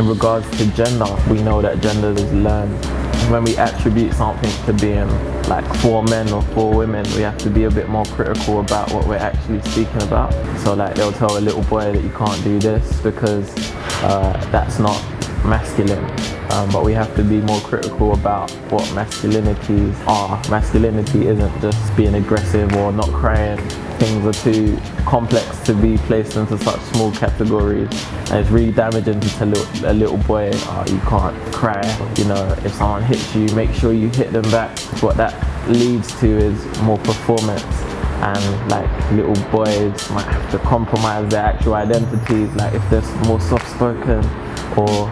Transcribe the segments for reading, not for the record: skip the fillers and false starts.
in regards to gender, we know that gender is learned. When we attribute something to being like for men or for women, we have to be a bit more critical about what we're actually speaking about. So like they'll tell a little boy that you can't do this because that's not masculine. But we have to be more critical about what masculinities are. Masculinity isn't just being aggressive or not crying. Things are too complex to be placed into such small categories, and it's really damaging to tell a little boy, oh, you can't cry. You know, if someone hits you, make sure you hit them back. What that leads to is more performance, and like little boys might have to compromise their actual identities. Like if they're more soft-spoken or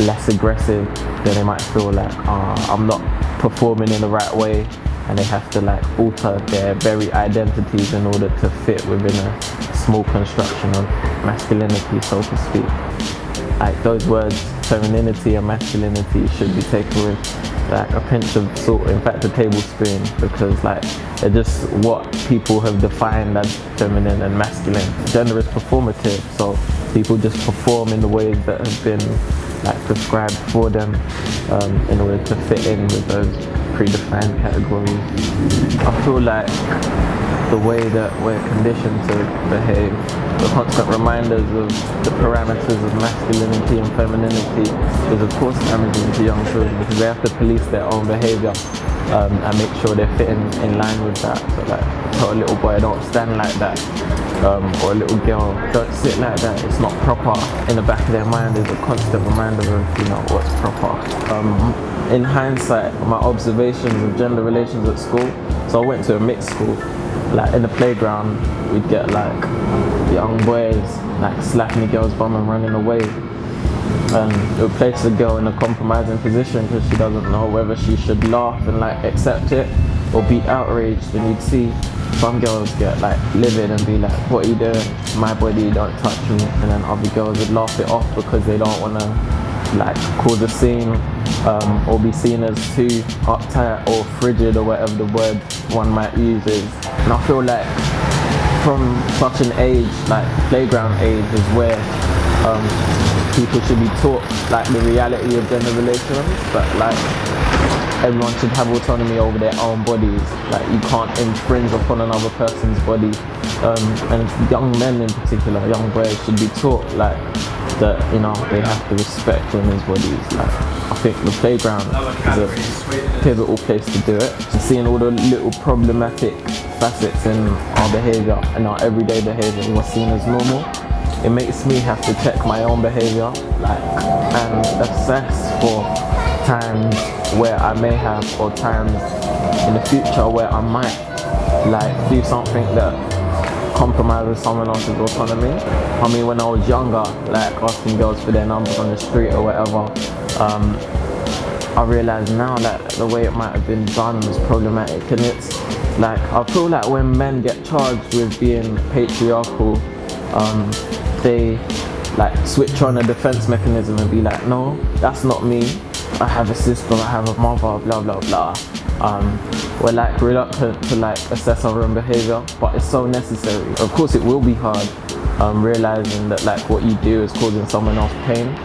less aggressive, then they might feel like, I'm not performing in the right way, and they have to like alter their very identities in order to fit within a small construction of masculinity, so to speak. Like those words, femininity and masculinity, should be taken with like a pinch of salt, in fact a tablespoon, because like they're just what people have defined as feminine and masculine. Gender is performative, so people just perform in the ways that have been like prescribed for them in order to fit in with those predefined categories. I feel like the way that we're conditioned to behave, the constant reminders of the parameters of masculinity and femininity, is of course damaging to young children because they have to police their own behaviour and make sure they're fitting in line with that. So like, tell a little boy, don't stand like that, or a little girl, don't sit like that, it's not proper. In the back of their mind is a constant reminder of, you know, what's proper. In hindsight, my observations of gender relations at school, so I went to a mixed school. Like in the playground, we'd get like young boys like slapping the girl's bum and running away. And it would place the girl in a compromising position because she doesn't know whether she should laugh and like accept it or be outraged. And you'd see some girls get like livid and be like, what are you doing? My body, don't touch me. And then other girls would laugh it off because they don't want to like cause a scene or be seen as too uptight or frigid or whatever the word one might use is. And I feel like from such an age, like playground age, is where people should be taught like the reality of gender relations, but like everyone should have autonomy over their own bodies. Like you can't infringe upon another person's body, and young men in particular, young boys, should be taught like that, you know, they have to respect women's bodies. Like I think the playground is a pivotal place to do it. Just seeing all the little problematic facets in our behaviour and our everyday behaviour and what's seen as normal, it makes me have to check my own behaviour, like, and assess for times where I may have, or times in the future where I might like do something that compromises someone else's autonomy. I mean, when I was younger, like asking girls for their numbers on the street or whatever, I realised now that the way it might have been done was problematic, and it's like, I feel like when men get charged with being patriarchal, they like switch on a defense mechanism and be like, no, that's not me, I have a sister, I have a mother, blah blah blah. We're like reluctant to like assess our own behaviour, but it's so necessary. Of course it will be hard, realising that like what you do is causing someone else pain,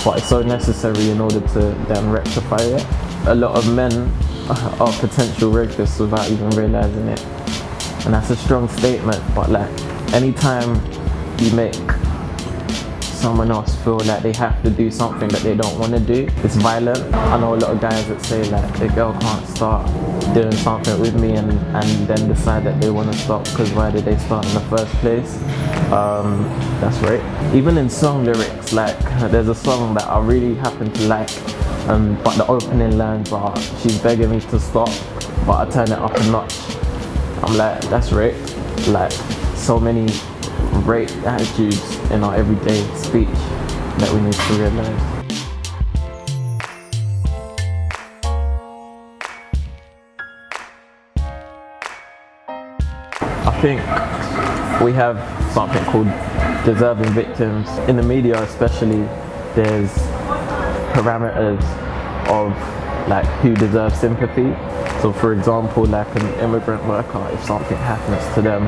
but it's so necessary in order to then rectify it. A lot of men are potential rapists without even realising it, and that's a strong statement, but like anytime you make someone else feel like they have to do something that they don't want to do, it's violent. I know a lot of guys that say like, the girl can't start doing something with me and then decide that they want to stop because why did they start in the first place? That's right. Even in song lyrics, like there's a song that I really happen to like, but the opening lines are, she's begging me to stop, but I turn it up a notch. I'm like, that's rape. Like so many rape attitudes in our everyday speech that we need to realise. I think we have something called deserving victims. In the media especially, there's parameters of like who deserves sympathy. So for example, like an immigrant worker, if something happens to them,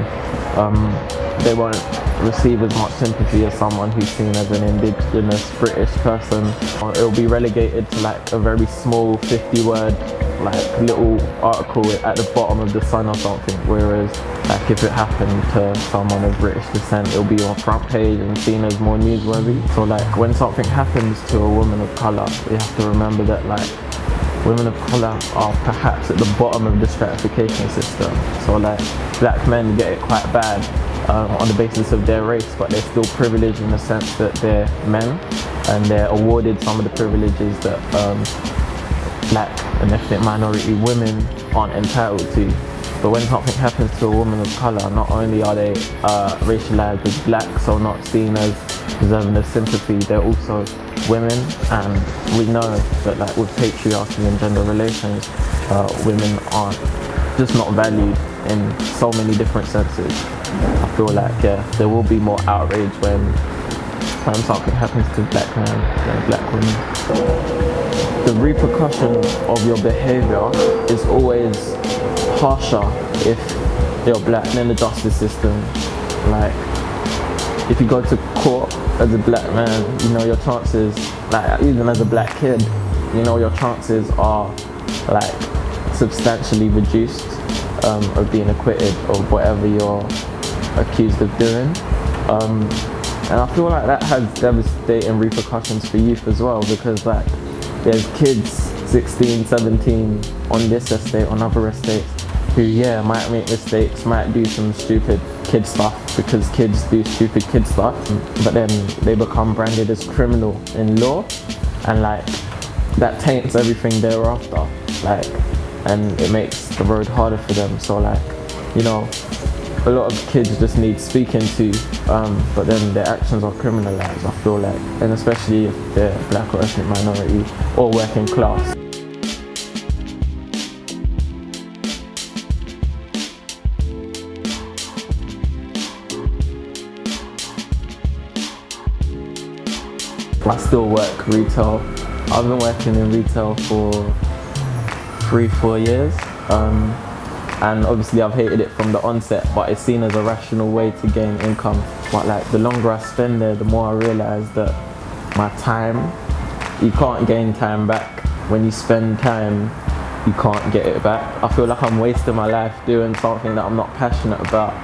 they won't receive as much sympathy as someone who's seen as an indigenous British person. It'll be relegated to like a very small 50-word like little article at the bottom of the Sun or something, whereas like if it happened to someone of British descent, it'll be on front page and seen as more newsworthy. So like when something happens to a woman of colour, we have to remember that like women of colour are perhaps at the bottom of the stratification system. So like black men get it quite bad on the basis of their race, but they're still privileged in the sense that they're men and they're awarded some of the privileges that black and ethnic minority women aren't entitled to. But when something happens to a woman of colour, not only are they racialised as black, so not seen as deserving of sympathy, they're also women, and we know that like with patriarchy and gender relations, women aren't just not valued in so many different senses. I feel like there will be more outrage when something happens to black men than black women. The repercussion of your behaviour is always harsher if you're black than the justice system. Like if you go to court as a black man, you know your chances, like even as a black kid, you know your chances are like substantially reduced of being acquitted of whatever you're accused of doing. And I feel like that has devastating repercussions for youth as well, because like there's kids 16, 17 on this estate, on other estates, who might make mistakes, might do some stupid kid stuff because kids do stupid kid stuff, but then they become branded as criminal in law, and like that taints everything thereafter, like, and it makes the road harder for them. So like, you know, a lot of kids just need speaking to, but then their actions are criminalized, I feel like, and especially if they're black or ethnic minority or working class. I still work retail. I've been working in retail for 3-4 years. And obviously I've hated it from the onset, but it's seen as a rational way to gain income. But like the longer I spend there, the more I realise that my time, you can't gain time back. When you spend time, you can't get it back. I feel like I'm wasting my life doing something that I'm not passionate about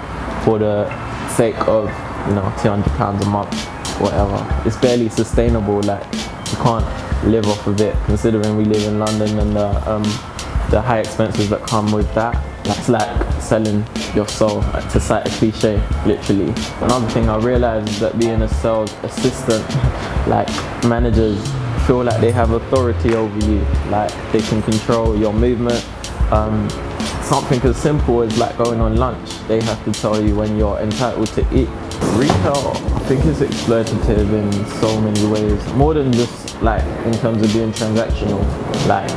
for the sake of, you know, £200 a month, whatever. It's barely sustainable. Like you can't live off of it, considering we live in London and the high expenses that come with that. That's like selling your soul, to cite a cliche, literally. Another thing I realized is that being a sales assistant, like managers feel like they have authority over you, like they can control your movement. Something as simple as like going on lunch, they have to tell you when you're entitled to eat. Retail, I think, is exploitative in so many ways, more than just like in terms of being transactional. Like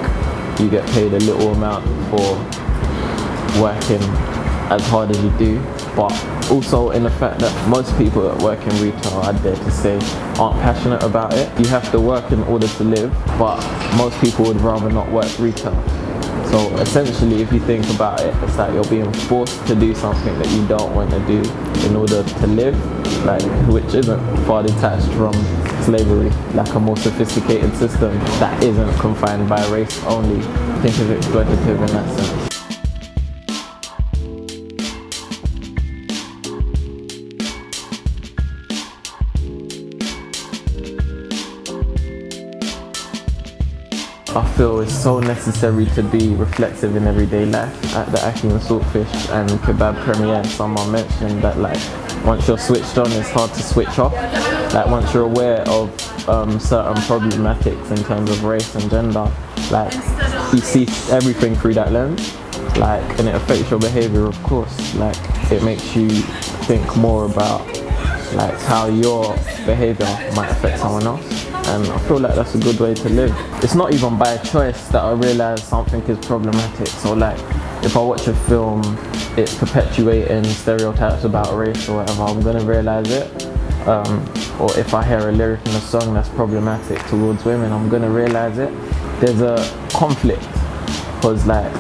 you get paid a little amount for working as hard as you do, but also in the fact that most people that work in retail, I dare to say, aren't passionate about it. You have to work in order to live, but most people would rather not work retail. So essentially, if you think about it, it's like you're being forced to do something that you don't want to do in order to live, like, which isn't far detached from slavery, like a more sophisticated system that isn't confined by race only. I think it's exploitative in that sense. I feel it's so necessary to be reflective in everyday life. At the Aki and Saltfish and Kebab premiere, someone mentioned that like once you're switched on, it's hard to switch off. Like once you're aware of certain problematics in terms of race and gender, like you see everything through that lens, like, and it affects your behaviour, of course. Like it makes you think more about like how your behaviour might affect someone else. And I feel like that's a good way to live. It's not even by choice that I realise something is problematic. So like, if I watch a film, it's perpetuating stereotypes about race or whatever, I'm gonna realise it. Or if I hear a lyric in a song that's problematic towards women, I'm gonna realise it. there's a conflict, because like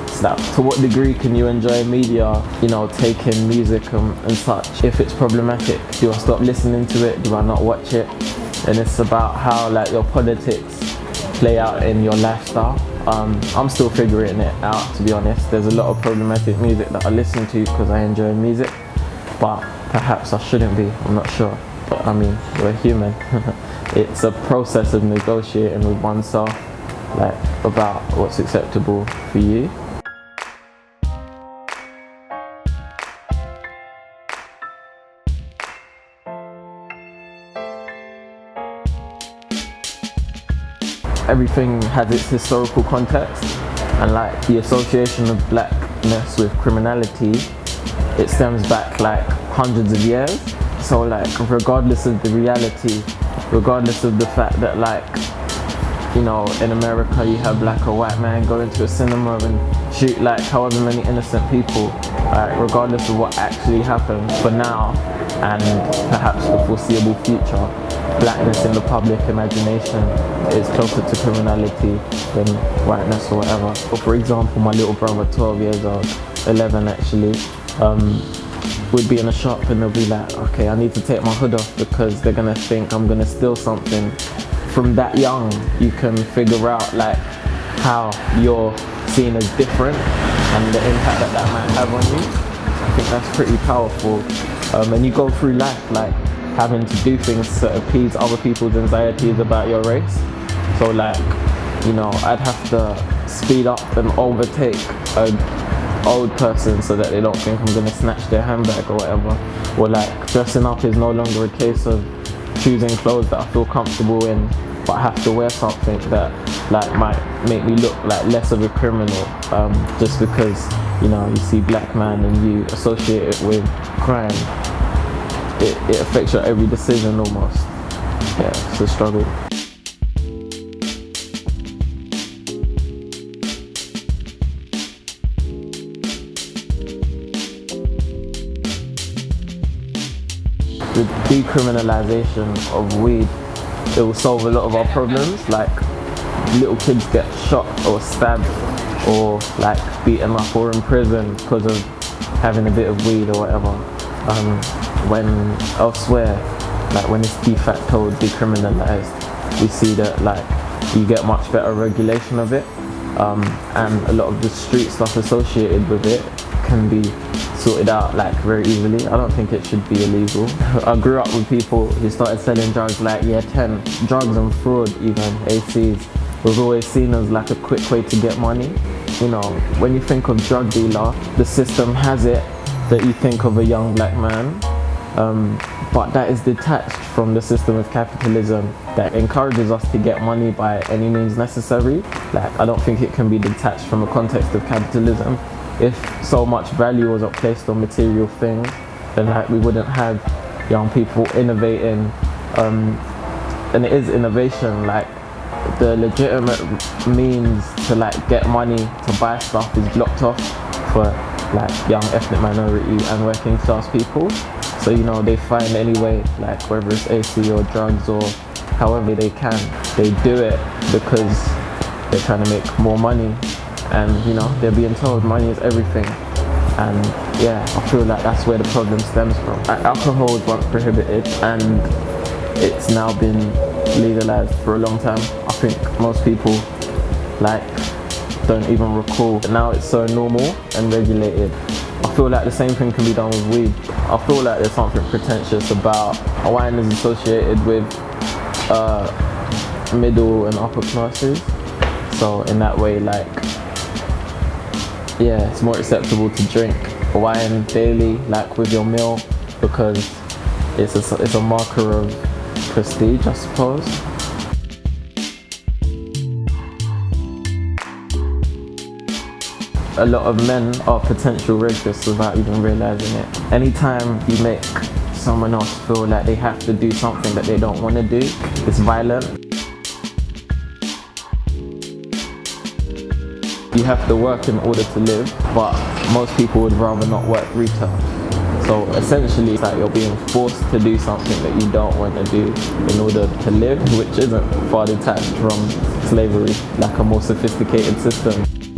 to what degree can you enjoy media, you know, take in music and such? If it's problematic, do I stop listening to it? Do I not watch it? And it's about how like your politics play out in your lifestyle. I'm still figuring it out, to be honest. There's a lot of problematic music that I listen to because I enjoy music, but perhaps I shouldn't be, I'm not sure. But I mean, we're human. It's a process of negotiating with oneself, like about what's acceptable for you. Everything has its historical context, and like the association of blackness with criminality, it stems back like hundreds of years. So like regardless of the reality, regardless of the fact that like, you know, in America you have like a white man go into a cinema and shoot like however many innocent people, regardless of what actually happened, for now and perhaps the foreseeable future, blackness in the public imagination is closer to criminality than whiteness or whatever. Or for example, my little brother, 12 years old, 11 actually, would be in a shop and they'll be like, okay, I need to take my hood off because they're gonna think I'm gonna steal something. From that young, you can figure out like how you're seen as different and the impact that that might have on you. I think that's pretty powerful. And you go through life like having to do things to appease other people's anxieties about your race. So like, you know, I'd have to speed up and overtake an old person so that they don't think I'm gonna snatch their handbag or whatever. Or like dressing up is no longer a case of choosing clothes that I feel comfortable in, but I have to wear something that like might make me look like less of a criminal, just because, you know, you see black man and you associate it with crime. It affects your every decision almost. Yeah, it's a struggle. The decriminalization of weed, it will solve a lot of our problems. Like little kids get shot or stabbed or like beaten up or in prison because of having a bit of weed or whatever. When elsewhere, like when it's de facto decriminalized, we see that like you get much better regulation of it, and a lot of the street stuff associated with it can be sorted out like very easily. I don't think it should be illegal. I grew up with people who started selling drugs like year 10. Drugs and fraud, even ACs, was always seen as like a quick way to get money. You know, when you think of drug dealer, the system has it that you think of a young black man, but that is detached from the system of capitalism that encourages us to get money by any means necessary. Like, I don't think it can be detached from the context of capitalism. If so much value was placed on material things, then like we wouldn't have young people innovating, and it is innovation. Like the legitimate means to like get money to buy stuff is blocked off for like young ethnic minority and working class people. So, you know, they find any way, like whether it's AC or drugs or however they can, they do it because they're trying to make more money. And, you know, they're being told money is everything. And yeah, I feel like that's where the problem stems from. Alcohol was once prohibited and it's now been legalized for a long time. I think most people like don't even recall. Now it's so normal and regulated. I feel like the same thing can be done with weed. I feel like there's something pretentious about wine is associated with middle and upper classes. So in that way, like, yeah, it's more acceptable to drink wine daily, like with your meal, because it's a marker of prestige, I suppose. A lot of men are potential rapists without even realizing it. Anytime you make someone else feel like they have to do something that they don't want to do, it's violent. You have to work in order to live, but most people would rather not work retail. So essentially it's like you're being forced to do something that you don't want to do in order to live, which isn't far detached from slavery, like a more sophisticated system.